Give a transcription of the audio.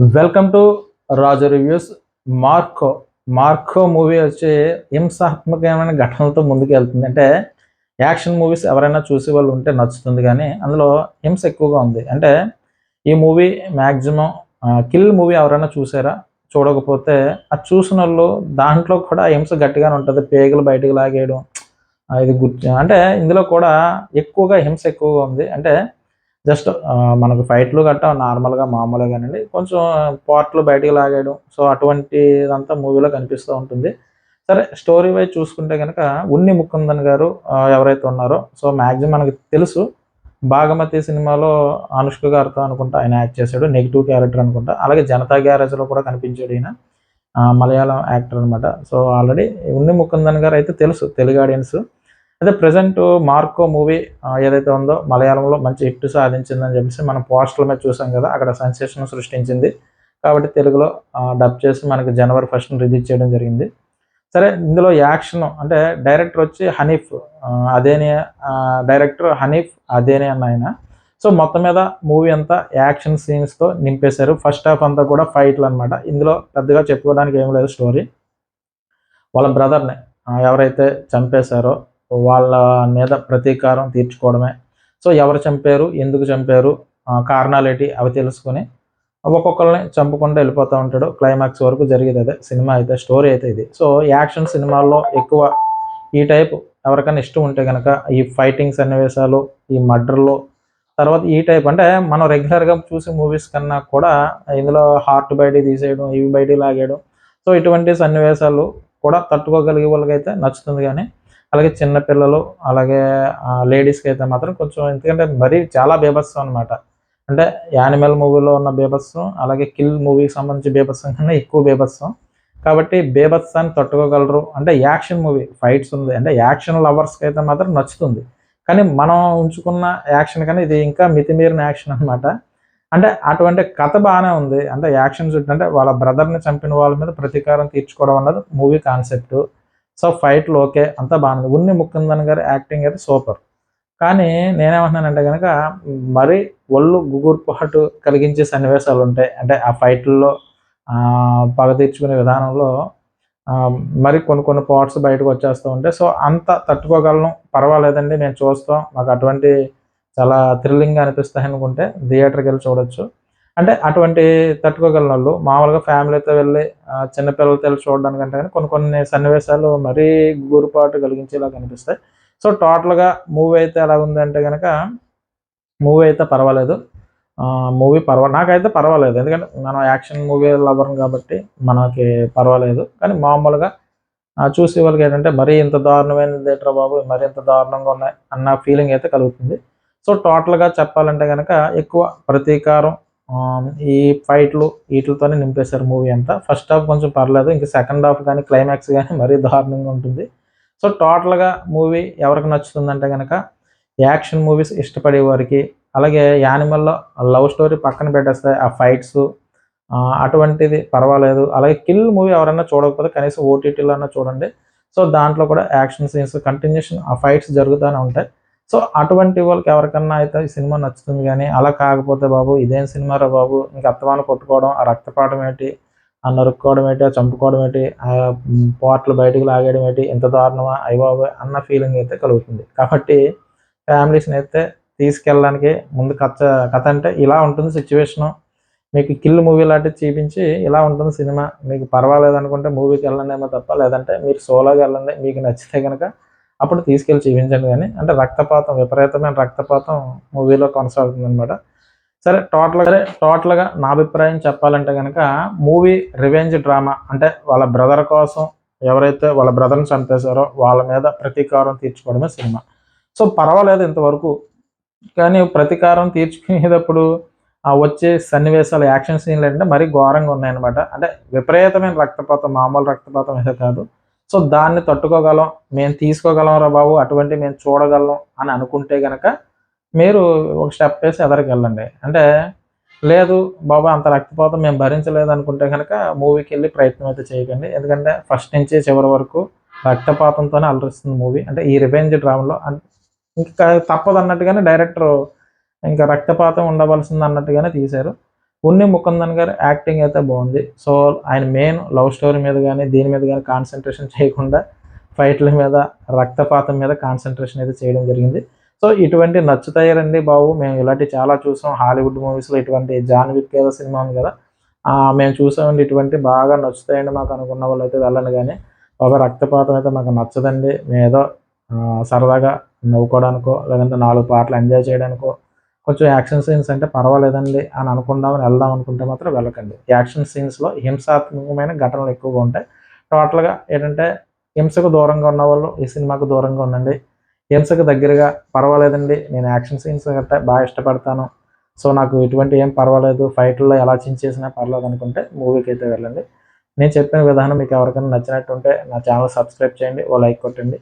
Welcome to Raju reviews. Marco Marco movie వచ్చి హింసాత్మకమైన ఘటనలతో ముందుకు వెళ్తుంది. అంటే యాక్షన్ మూవీస్ ఎవరైనా చూసే వాళ్ళు ఉంటే నచ్చుతుంది, కానీ అందులో హింస ఎక్కువగా ఉంది. అంటే ఈ మూవీ మ్యాక్సిమం కిల్ మూవీ ఎవరైనా చూసారా? చూడకపోతే అది చూసిన వాళ్ళు దాంట్లో కూడా హింస గట్టిగానే ఉంటుంది. పేగులు బయటకు లాగేయడం, ఇది అంటే ఇందులో కూడా ఎక్కువగా హింస ఎక్కువగా ఉంది. అంటే జస్ట్ మనకు ఫైట్లు గట్టా నార్మల్‌గా మామూలుగానండి. కొంచెం పార్ట్‌లు బయటికి లాగేయడం. సో, అటువంటిదంతా మూవీలో కనిపిస్తూ ఉంటుంది. సరే, స్టోరీ వైజ్ చూసుకుంటే గనక ఉన్ని ముకుందన్ గారు ఎవరైతే ఉన్నారో, సో, మాక్సిమం మనకు తెలుసు. 'భాగమతి' సినిమాలో అనుష్క గారితో అనుకుంటా ఆయన యాక్ట్ చేశాడు. నెగెటివ్ క్యారెక్టర్ అనుకుంటా. అలాగే 'జనతా గ్యారేజ్‌లో' కూడా కనిపించాడు ఈయన. మలయాళం యాక్టర్ అనమాట. సో, ఆల్రెడీ ఉన్ని ముకుందన్ గారు అయితే తెలుసు తెలుగు ఆడియన్స్. అదే ప్రెజెంట్ 'మార్కో' మూవీ ఏదైతే ఉందో మలయాళంలో మంచి హిట్ సాధించిందని చెప్పేసి మనం పోస్టర్ల మీద చూసాం కదా! అక్కడ సెన్సేషన్ సృష్టించింది. కాబట్టి తెలుగులో డబ్ చేసి మనకి జనవరి 1న రిలీజ్ చేయడం జరిగింది. సరే, ఇందులో యాక్షన్ అంటే డైరెక్టర్ వచ్చి హనీఫ్ అదేనే డైరెక్టర్ హనీఫ్ అదేనే అన్న ఆయన. సో, మొత్తం మీద మూవీ అంతా యాక్షన్ సీన్స్‌తో నింపేశారు. ఫస్ట్ హాఫ్ అంతా కూడా ఫైట్‌లనమాట. ఇందులో పెద్దగా చెప్పుకోవడానికి ఏమి లేదు స్టోరీ. వాళ్ళ బ్రదర్‌ని ఎవరైతే చంపేశారో వాళ్ళ మీద ప్రతీకారం తీర్చుకోవడమే. సో, ఎవరు చంపారు? ఎందుకు చంపారు? కారణాలేంటి? అవి తెలుసుకొని ఒక్కొక్కళ్ళని చంపుకుంటూ వెళ్ళిపోతా ఉంటాడు. క్లైమాక్స్ వరకు జరిగేది అదే. సినిమా అయితే స్టోరీ అయితే ఇది. సో, యాక్షన్ సినిమాల్లో ఎక్కువ ఈ టైపు ఎవరికైనా ఇష్టం ఉంటే గనక ఈ ఫైటింగ్ సన్నివేశాలు, ఈ మర్డర్‌లు, తర్వాత ఈ టైప్ అంటే మనం రెగ్యులర్‌గా చూసే మూవీస్ కన్నా కూడా ఇందులో హార్ట్ బయటికి తీసేయడం, ఇవి బయటికి లాగేయడం. సో, ఇటువంటి సన్నివేశాలు కూడా తట్టుకోగలిగే వాళ్ళకైతే నచ్చుతుంది గానీ, అలాగే చిన్న పిల్లలు, అలాగే లేడీస్‌కైతే మాత్రం కొంచెం, ఎందుకంటే మరీ చాలా బీభత్సం అనమాట. అంటే 'యానిమల్' మూవీలో ఉన్న బీభత్సం, అలాగే 'కిల్' మూవీకి సంబంధించి బీభత్సం కన్నా ఎక్కువ బీభత్సం. కాబట్టి బీభత్సాన్ని తట్టుకోగలరు. అంటే యాక్షన్ మూవీ, ఫైట్స్ ఉంది. అంటే యాక్షన్ లవర్స్‌కైతే మాత్రం నచ్చుతుంది. కానీ మనం ఉంచుకున్న యాక్షన్ కన్నా ఇది ఇంకా మితిమీరిన యాక్షన్ అనమాట. అంటే అటువంటి కథ బానే ఉంది. అంటే యాక్షన్ అంటే వాళ్ళ బ్రదర్‌ని చంపిన వాళ్ళ మీద ప్రతీకారం తీర్చుకోవడం అన్నది మూవీ కాన్సెప్టు. సో, ఫైట్‌లు ఓకే. అంతా బానే ఉంది. ఉన్ని ముకుందన్ గారి యాక్టింగ్ అయితే సూపర్. కానీ నేనేమంటున్నానంటే గనక మరీ ఒళ్ళు గుబురుపాటు కలిగించే సన్నివేశాలుంటాయి. అంటే ఆ ఫైట్‌ల్లో పగ తీర్చుకునే విధానంలో మరి కొన్ని కొన్ని పార్ట్స్ బయటకొచ్చేస్తూ ఉంటాయి. సో, అంత తట్టుకోగలను. పర్వాలేదండి, మేము చూస్తాం. మాకు అటువంటి చాలా థ్రిల్లింగ్‌గా అనిపిస్తాయనుకుంటే థియేటర్‌కెళ్ళి చూడొచ్చు. అంటే అటువంటి తట్టుకోగలనోళ్ళు మామూలుగా ఫ్యామిలీతో వెళ్లి చిన్న పిల్లలతో ఎళ్లి చూడడానికంటే గాని కొన్ని కొన్ని సన్నివేశాలు మరీ గుబురుపాటు కలిగించేలాగా అనిపిస్తాయి. సో, టోటల్‌గా మూవీ అయితే ఎలాగుందంటే గనక మూవీ అయితే పర్వాలేదు. మూవీ నాకైతే పర్వాలేదు. ఎందుకంటే మనం యాక్షన్ మూవీ లవర్‌ని కాబట్టి మనకి పర్వాలేదు. కానీ మామూలుగా చూసేవాళ్ళకేంటంటే మరీ ఇంత దారుణమైనదేంట్రా బాబు! మరీ ఇంత దారుణంగా ఉన్నాయి అన్న ఫీలింగ్ అయితే కలుగుతుంది. సో, టోటల్‌గా చెప్పాలంటే గనక ఎక్కువ ప్రతీకారం, ఈ ఫైట్‌లు ఈటిలతోనే నింపేశారు మూవీ అంతా. ఫస్ట్ హాఫ్ కొంచెం పర్లేదు. ఇంక సెకండ్ హాఫ్ గాని, క్లైమాక్స్ గాని మరీ దారుణంగా ఉంటుంది. సో, టోటల్‌గా మూవీ ఎవరికి నచ్చుతుందంటే గనక యాక్షన్ మూవీస్ ఇష్టపడే వారికి, అలాగే 'యానిమల్‌లో' లవ్ స్టోరీ పక్కన పెట్టేస్తే ఆ ఫైట్సు అటువంటిది పర్వాలేదు. అలాగే 'కిల్' మూవీ ఎవరైనా చూడకపోతే కనీసం ఓటీటీలో అన్నా చూడండి. సో, దాంట్లో కూడా యాక్షన్ సీన్స్ కంటిన్యూషన్ ఆ ఫైట్స్ జరుగుతానే ఉంటాయి. సో, అటువంటి వాళ్ళకి ఎవరికన్నా అయితే ఈ సినిమా నచ్చుతుంది గానీ, అలా కాకపోతే బాబు ఇదేం సినిమారా బాబు! ఇంక అత్తమాను కొట్టుకోవడం, ఆ రక్తపాతం ఏంటి, ఆ నరుక్కోవడం ఏంటి, ఆ చంపుకోవడం ఏంటి, పార్ట్‌లు బయటికి లాగేయడం ఏంటి, ఇంత దారుణమా అయ్యబాబోయ్! అన్న ఫీలింగ్ అయితే కలుగుతుంది. కాబట్టి ఫ్యామిలీస్‌నైతే తీసుకెళ్ళడానికి ముందు కథ అంటే ఇలా ఉంటుంది సిట్యుయేషను. మీకు 'కిల్' మూవీ లాంటిది చూపించి ఇలా ఉంటుంది సినిమా. మీకు పర్వాలేదనుకుంటే మూవీకెళ్ళండేమో తప్ప, లేదంటే మీరు సోలోగా ఎళ్ళండి. మీకు నచ్చితే గనక అప్పుడు తీసుకెళ్ళి చూపించండి గానీ, అంటే రక్తపాతం, విపరీతమైన రక్తపాతం మూవీలో కొనసాగుతుందనమాట. సరే, టోటల్‌గా నా అభిప్రాయం చెప్పాలంటే గనక మూవీ రివెంజ్ డ్రామా. అంటే వాళ్ళ బ్రదర్ కోసం ఎవరైతే వాళ్ళ బ్రదర్‌ని చంపేశారో వాళ్ళ మీద ప్రతీకారం తీర్చుకోవడమే సినిమా. సో, పర్వాలేదు ఇంతవరకు. కానీ ప్రతీకారం తీర్చుకునేటప్పుడు వచ్చే సన్నివేశాలు, యాక్షన్ సీన్‌లేంటంటే మరీ ఘోరంగా ఉన్నాయన్నమాట. అంటే విపరీతమైన రక్తపాతం, మామూలు రక్తపాతం అయితే కాదు. సో, దాన్ని తట్టుకోగలం, మేము తీసుకోగలంరా బాబు! అటువంటివి మేము చూడగలం అని అనుకుంటే గనక మీరు ఒక స్టెప్ ఏసి ఎదరికెళ్ళండి. అంటే లేదు బాబు, అంత రక్తపాతం మేము భరించలేదనుకుంటే గనక మూవీకెళ్ళి ప్రయత్నం అయితే చేయకండి. ఎందుకంటే ఫస్ట్ నుంచి చివరి వరకు రక్తపాతంతోనే అలరిస్తుంది మూవీ. అంటే ఈ రివెంజ్ డ్రామాలో ఇంకా తప్పదన్నట్టుగానే డైరెక్టరు ఇంకా రక్తపాతం ఉండవలసిందన్నట్టుగానే తీశారు. ఉన్ని ముకుందన్ గారి యాక్టింగ్ అయితే బాగుంది. సో ఆయన మెయిన్ లవ్ స్టోరీ మీద కానీ దీని మీద కానీ కాన్సన్ట్రేషన్ చేయకుండా ఫైట్ల మీద రక్తపాతం మీద కాన్సన్ట్రేషన్ అయితే చేయడం జరిగింది. సో ఇటువంటి నచ్చుతాయి బాబు, మేము ఇలాంటివి చాలా చూసాం హాలీవుడ్ మూవీస్లో. ఇటువంటి జాన్ విక్ ఏదో సినిమా ఉంది కదా, మేము చూసామండి, ఇటువంటి బాగా నచ్చుతాయండి మాకు అనుకున్న వాళ్ళు అయితే వెళ్ళండి. కానీ ఒక రక్తపాతం అయితే మాకు నచ్చదండి. మేము ఏదో సరదాగా నవ్వుకోవడానికో లేదంటే 4 పాటలు ఎంజాయ్ చేయడానికో కొంచెం యాక్షన్ సీన్స్ అంటే పర్వాలేదండి అని అనుకుందామని వెళ్దాం అనుకుంటే మాత్రం వెళ్ళకండి. యాక్షన్ సీన్స్లో హింసాత్మకమైన ఘటనలు ఎక్కువగా ఉంటాయి. టోటల్గా ఏంటంటే హింసకు దూరంగా ఉన్నవాళ్ళు ఈ సినిమాకు దూరంగా ఉండండి. హింసకు దగ్గరగా పర్వాలేదండి, నేను యాక్షన్ సీన్స్ గట్టా బాగా ఇష్టపడతాను, సో నాకు ఇటువంటి ఏం పర్వాలేదు, ఫైట్లలో ఎలా చించేసినా పర్లేదు అనుకుంటే మూవీకి అయితే వెళ్ళండి. నేను చెప్పిన విధానం మీకు ఎవరికైనా నచ్చినట్టుంటే నా ఛానల్ సబ్స్క్రైబ్ చేయండి, ఓ లైక్ కొట్టండి.